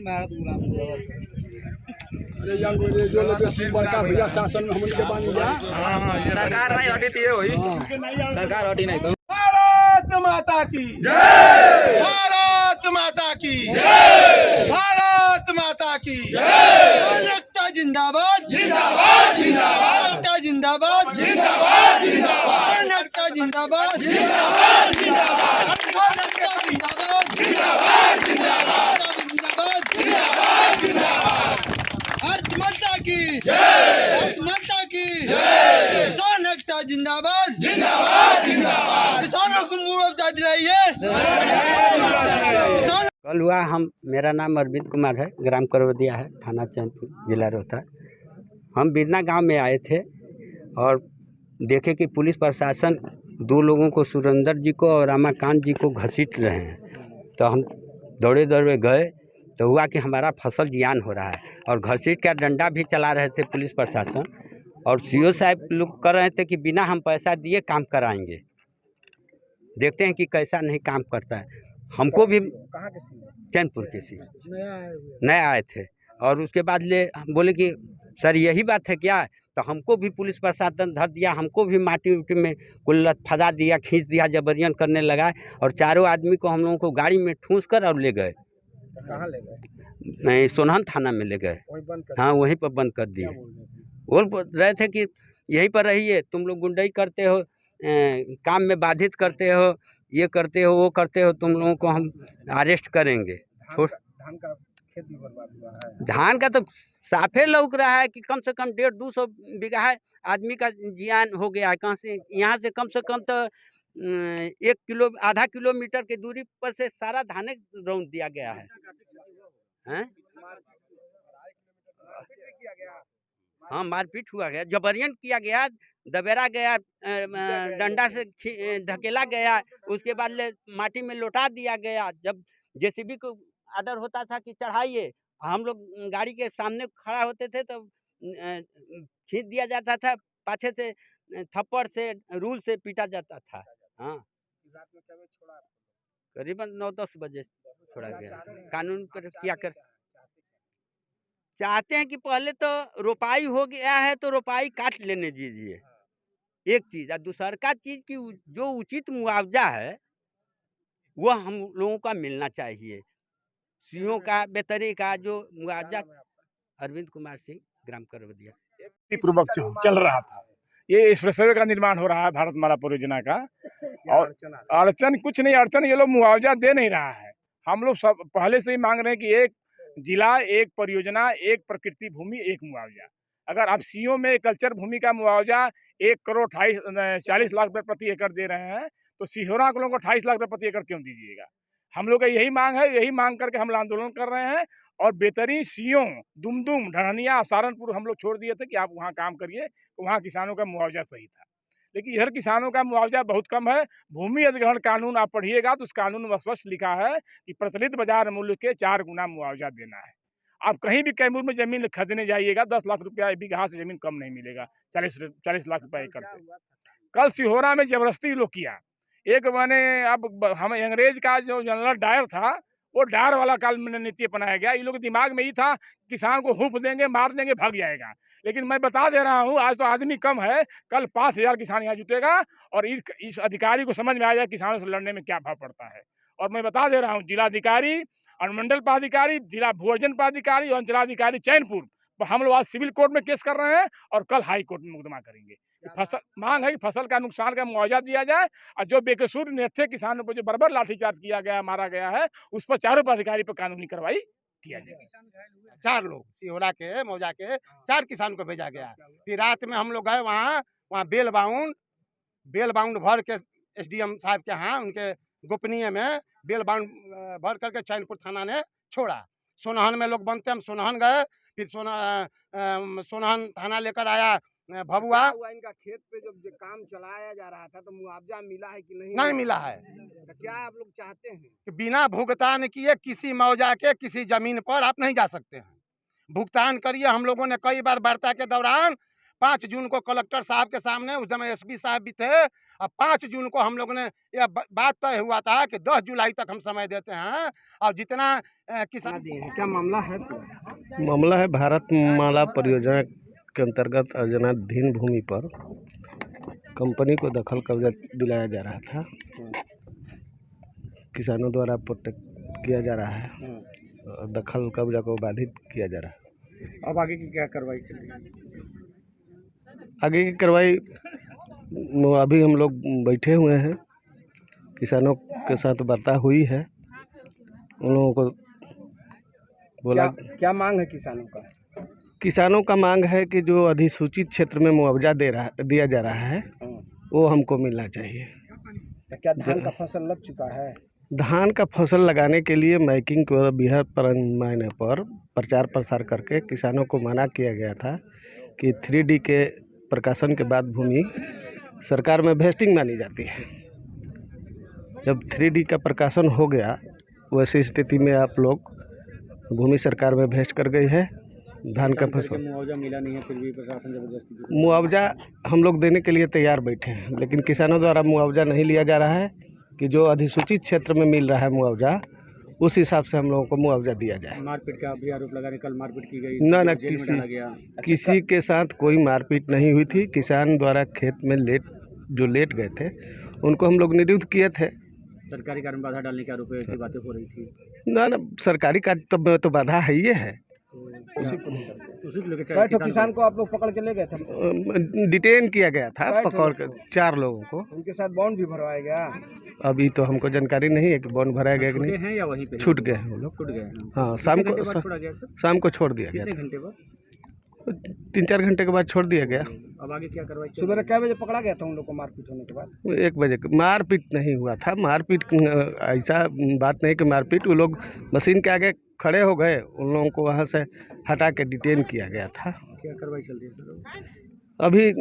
अरे अंग्रेज जो लोग बेसी बड़का भैया शासन में हमन के बानी जा। सरकार नहीं हटी थी होई, सरकार हटी नहीं। भारत माता की जय, भारत माता की जय, भारत माता की जय। एकता जिंदाबाद जिंदाबाद जिंदाबाद, एकता जिंदाबाद जिंदाबाद जिंदाबाद, एकता जिंदाबाद जिंदाबाद जिंदाबाद, एकता जिंदाबाद जिंदाबाद जिंदाबाद, जिंदाबाद जिंदाबाद जिंदाबाद। भारत माता की जय, भारत माता की जय। किसान एकता जिंदाबाद जिंदाबाद जिंदाबाद, किसानों को मुआवजा दिलाइए। कल हुआ मेरा नाम अरविंद कुमार है, ग्राम करवदिया है, थाना चैनपुर, जिला रोहतक। हम बिरना गांव में आए थे और देखे कि पुलिस प्रशासन दो लोगों को, सुरेंद्र जी को और रमाकांत जी को घसीट रहे हैं। तो हम दौड़े दौड़े गए तो हुआ कि हमारा फसल जियान हो रहा है और घसीट का डंडा भी चला रहे थे पुलिस प्रशासन। और सीओ साहब लोग कर रहे थे कि बिना हम पैसा दिए काम कराएंगे, देखते हैं कि कैसा नहीं काम करता है। हमको भी कहाँ के सी? चैनपुर के सी नए आए थे और उसके बाद हम बोले कि सर यही बात है क्या? तो हमको भी पुलिस प्रशासन धर दिया, हमको भी माटी उटी में कुल्लत फदा दिया, खींच दिया, जबरियन करने लगा और चारों आदमी को हम लोगों को गाड़ी में ठूंस कर और ले गए। कहाँ ले गए? नहीं, सोनहन थाना में ले गए। हाँ, वहीं पर बंद कर दिए। बोल रहे थे कि यहीं पर रहिए, तुम लोग गुंडाई करते हो, काम में बाधित करते हो, ये करते हो, वो करते हो, तुम लोगों को हम अरेस्ट करेंगे। धान का खेत भी बर्बाद हुआ है। धान का तो साफे लौक रहा है कि कम से कम 150-200 बीघा है, आदमी का जियान हो गया है। कहाँ से, यहाँ से कम तो 1 किलोमीटर की दूरी पर से सारा धाने रौंद दिया गया है। हाँ, मारपीट हुआ गया, जबरियन किया गया, दबेरा गया, डंडा से ढकेला गया, उसके बाद माटी में लौटा दिया गया। जब जेसीबी को ऑर्डर होता था कि चढ़ाइए, हम लोग गाड़ी के सामने खड़ा होते थे तो खींच दिया जाता था, पाछे से थप्पड़ से, रूल से पीटा जाता था। हाँ, करीबन 9-10 बजे छोड़ा गया। कानून पर क्या कर चाहते हैं कि पहले तो रोपाई हो गया है तो रोपाई काट लेने दीजिए, एक चीज़। और दूसरा चीज़ की जो उचित मुआवजा है वो हम लोगों का मिलना चाहिए। सीओ का, बेतरी का जो मुआवजा। अरविंद कुमार सिंह, ग्राम करवदिया। पूर्वक चल रहा था। ये एक्सप्रेसवे का निर्माण हो रहा है भारतमाला परियोजना का, और अड़चन कुछ नहीं, अड़चन ये लोग मुआवजा दे नहीं रहा है। हम लोग सब पहले से ही मांग रहे हैं कि एक जिला, एक परियोजना, एक प्रकृति भूमि, एक मुआवजा। अगर आप सीओ में कल्चर भूमि का मुआवजा 1,40 लाख रुपए प्रति एकड़ दे रहे हैं, तो सिहोरा के लोगों को 28 लाख रुपए प्रति एकड़ क्यों दीजिएगा? हम लोग का यही मांग है, यही मांग करके हम आंदोलन कर रहे हैं। और बेतरी, सीओ, दुमदुम, ढड़निया, सहारनपुर हम लोग छोड़ दिए थे कि आप वहाँ काम करिए, तो वहाँ किसानों का मुआवजा सही था। लेकिन इधर किसानों का मुआवजा बहुत कम है। भूमि अधिग्रहण कानून आप पढ़िएगा तो उस कानून में स्पष्ट लिखा है कि प्रचलित बाजार मूल्य के 4 गुना मुआवजा देना है। आप कहीं भी कैमूर में जमीन खरीदने जाइएगा, 10 लाख रुपया बीघा से जमीन कम नहीं मिलेगा, 40 लाख रुपया एकड़ से। कल सिहोरा में जबरदस्ती लोग किया। एक मैंने, अब हम अंग्रेज का जो जनरल डायर था, वो डायर वाला काल में नीति अपनाया गया। इन लोग के दिमाग में ही था किसान को हुप देंगे, मार देंगे, भाग जाएगा। लेकिन मैं बता दे रहा हूँ, आज तो आदमी कम है, कल 5,000 किसान यहाँ जुटेगा और इस अधिकारी को समझ में आ जाए किसानों से लड़ने में क्या भाव पड़ता है। और मैं बता दे रहा हूँ, जिलाधिकारी, अनुमंडल पदाधिकारी, जिला भूअर्जन पदाधिकारी और अंचलाधिकारी चैनपुर, हम लोग आज सिविल कोर्ट में केस कर रहे हैं और कल हाई कोर्ट में मुकदमा करेंगे। फसल मांग है कि फसल का नुकसान का मुआवजा दिया जाए और जो बेकसूर निहत्थे किसानों पर जो बर्बर लाठीचार्ज किया गया, मारा गया है, उस पर चारों पदाधिकारी पर कानूनी कार्रवाई किया जाए। 4 लोग सिहोरा के, मौजा के 4 किसान को भेजा गया। फिर रात में हम लोग गए वहाँ बेल बाउंड भर के SDM साहब के यहाँ, उनके गोपनीय में बेल बाउंड भर करके चैनपुर थाना ने छोड़ा। सोनहन में लोग बनते, हम सोनहन गए, फिर सोनहन थाना लेकर आया भभुआ। इनका खेत पे जब काम चलाया जा रहा था तो मुआवजा मिला है कि नहीं? नहीं मिला है। तो क्या आप लोग चाहते हैं कि बिना भुगतान किए किसी मौजा के किसी जमीन पर आप नहीं जा सकते हैं, भुगतान करिए। हम लोगों ने कई बार वार्ता के दौरान 5 जून को कलेक्टर साहब के सामने, उस समय एसपी साहब भी थे, और 5 जून को हम लोग ने यह बात तय हुआ था कि 10 जुलाई तक हम समय देते हैं और जितना किसान दिए हैं, क्या मामला है? मामला है भारतमाला परियोजना के अंतर्गत अर्जनाधीन भूमि पर कंपनी को दखल कब्जा दिलाया जा रहा था। किसानों द्वारा प्रोटेक्ट किया जा रहा है, दखल कब्जा को बाधित किया जा रहा है। अब आगे की क्या कार्रवाई चल रही है? आगे की कार्रवाई अभी हम लोग बैठे हुए हैं, किसानों के साथ वार्ता हुई है, उन लोगों को बोला। क्या मांग है किसानों का? किसानों का मांग है कि जो अधिसूचित क्षेत्र में मुआवजा दिया जा रहा है वो हमको मिलना चाहिए। तो क्या धान का फसल लग चुका है? धान का फसल लगाने के लिए माइकिंग को बृहद पैमाने पर प्रचार प्रसार करके किसानों को मना किया गया था कि 3D के प्रकाशन के बाद भूमि सरकार में वेस्टिंग मानी जाती है। जब 3D का प्रकाशन हो गया, वैसी स्थिति में आप लोग भूमि सरकार में वेस्ट कर गई है। धान का फसल मुआवजा मिला नहीं है, फिर भी प्रशासन जबरदस्ती मुआवजा हम लोग देने के लिए तैयार बैठे हैं, लेकिन किसानों द्वारा मुआवजा नहीं लिया जा रहा है कि जो अधिसूचित क्षेत्र में मिल रहा है मुआवजा, उस हिसाब से हम लोगों को मुआवजा दिया जाए। मारपीट का भी आरोप लगा रहे, कल मारपीट की गई, ना जेल में डाला गया। किसी के साथ कोई मारपीट नहीं हुई थी। किसान द्वारा खेत में लेट गए थे, उनको हम लोग निरुद्ध किए थे। सरकारी कार्य में बाधा डालने के आरोप की बातें हो रही थी। ना सरकारी कार्य तो बाधा है ही है। उसी को लेकर कई ठो किसान को आप लोग पकड़ के ले गए थे? डिटेन किया गया था, पकड़ कर 4 लोगों को। उनके साथ बॉन्ड भी भरवाया गया? अभी तो हमको जानकारी नहीं है कि बॉन्ड भराया गया कि नहीं। हैं या वहीं पे छूट गए हैं वो लोग। छूट गए? हाँ, शाम को छोड़ दिया गया था। घंटे बाद 3-4 घंटे के बाद छोड़ दिया गया। अब आगे क्या कार्रवाई? सुबह क्या बजे पकड़ा गया था उन लोग को मारपीट होने के बाद? 1 बजे। मारपीट नहीं हुआ था। मारपीट ऐसा बात नहीं कि मारपीट, वो लोग मशीन के आगे खड़े हो गए, उन लोगों को वहाँ से हटा के डिटेन किया गया था। क्या कार्रवाई चल रही है सर? अभी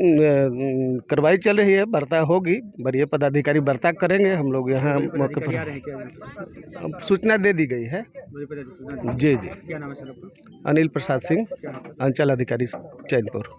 कार्रवाई चल रही है, वार्ता होगी, वरीय पदाधिकारी वार्ता करेंगे। हम लोग यहाँ मौके पर सूचना दे दी गई है। जी। क्या नाम है सर आपका? अनिल प्रसाद सिंह, अंचल अधिकारी चैनपुर।